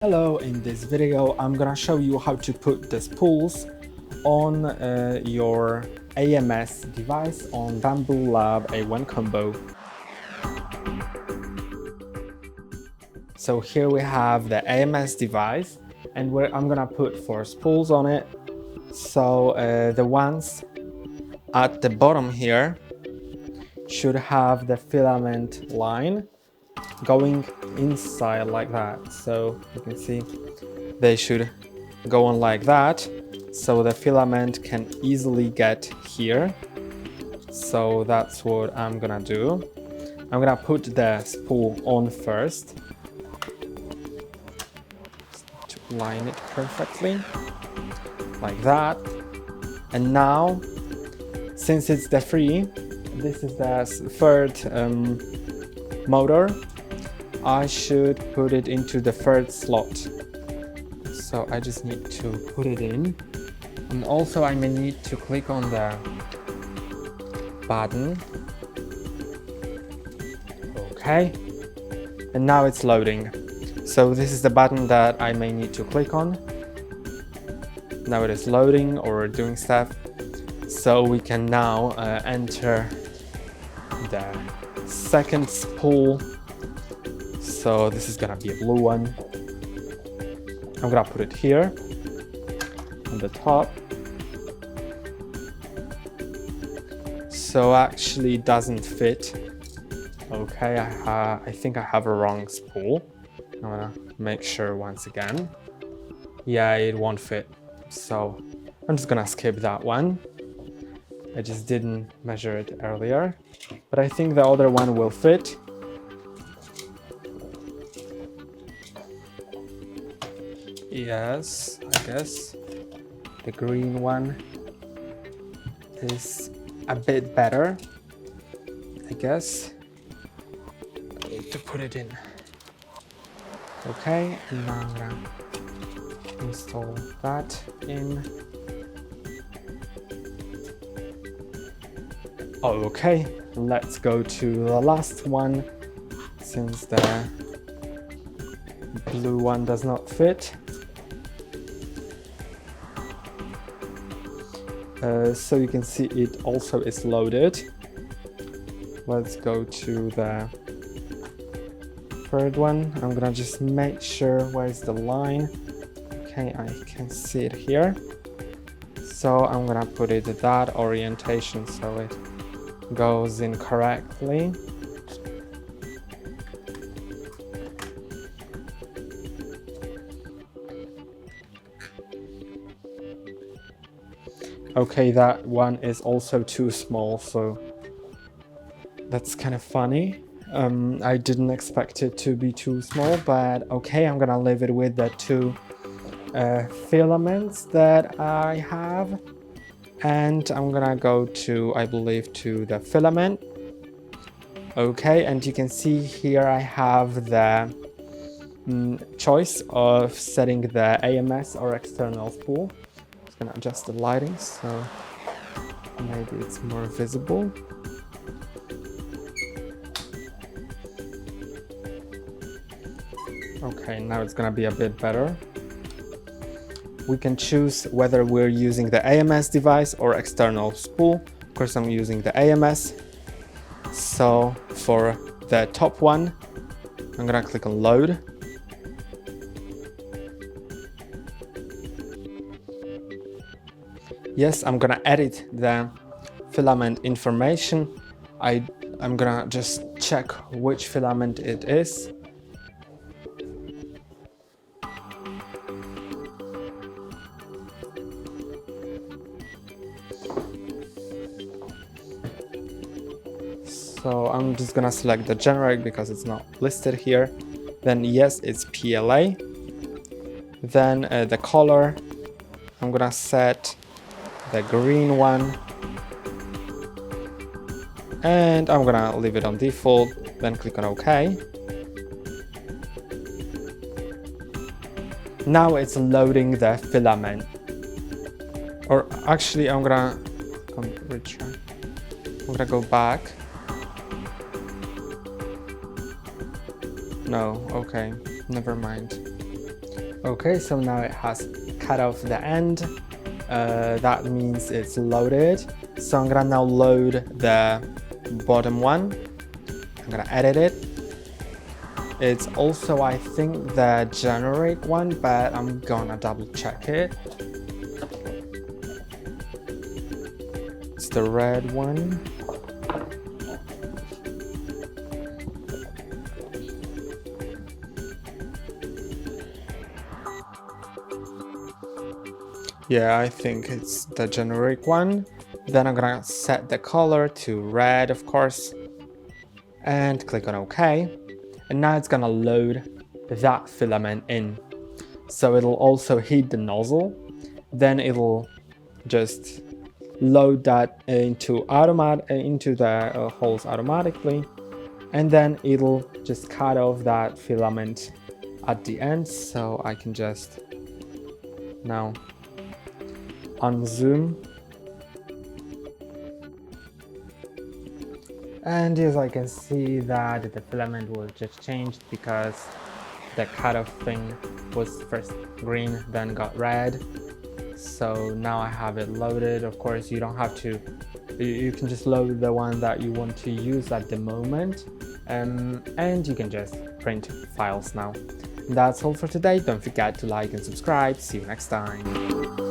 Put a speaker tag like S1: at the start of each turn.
S1: Hello, in this video I'm gonna show you how to put the spools on your AMS device on Bambu Lab A1 Combo. So here we have the AMS device and I'm gonna put 4 spools on it. So the ones at the bottom here should have the filament line going inside like that. So you can see they should go on like that, so the filament can easily get here. So that's what I'm gonna do. I'm gonna put the spool on first to line it perfectly like that. And now, since it's the free, this is the third motor, I should put it into the third slot. So I just need to put it in. And also I may need to click on the button. Okay. And now it's loading. So this is the button that I may need to click on. Now it is loading or doing stuff. So we can now enter the second spool. So this is gonna be a blue one. I'm gonna put it here on the top. So actually it doesn't fit. Okay, I think I have a wrong spool. I'm gonna make sure once again. Yeah, it won't fit. So I'm just gonna skip that one. I just didn't measure it earlier, but I think the other one will fit. Yes, I guess the green one is a bit better, I guess. I need to put it in. Okay, and now I'm gonna install that in. Okay, let's go to the last one, since the blue one does not fit. So you can see it also is loaded. Let's go to the third one. I'm gonna just make sure where's the line. Okay, I can see it here. So I'm gonna put it at that orientation so it goes in correctly. Okay, that one is also too small, so that's kind of funny. I didn't expect it to be too small, but okay, I'm gonna leave it with the 2 filaments that I have. And I'm gonna go to, I believe, to the filament. Okay, and you can see here I have the choice of setting the AMS or external spool. Gonna adjust the lighting so maybe it's more visible. Okay, now it's gonna be a bit better. We can choose whether we're using the AMS device or external spool. Of course, I'm using the AMS. So for the top one, I'm gonna click on load. Yes, I'm gonna edit the filament information. I'm gonna just check which filament it is. So I'm just gonna select the generic because it's not listed here. Then yes, it's PLA. Then the color, I'm gonna set the green one, and I'm gonna leave it on default, then click on OK. Now it's loading the filament. Or actually, I'm gonna go back. No, okay, never mind. Okay, so now it has cut off the end. That means it's loaded. So I'm gonna now load the bottom one. I'm gonna edit it. It's also, I think, the generate one, but I'm gonna double check it. It's the red one. Yeah, I think it's the generic one. Then I'm gonna set the color to red, of course, and click on OK. And now it's gonna load that filament in. So it'll also heat the nozzle. Then it'll just load that into the holes automatically, and then it'll just cut off that filament at the end. So I can just now unzoom, and as I can see that the filament will just change because the cutoff thing was first green, then got red. So now I have it loaded. Of course, you don't have to, you can just load the one that you want to use at the moment, and you can just print files now. That's all for today. Don't forget to like and subscribe. See you next time.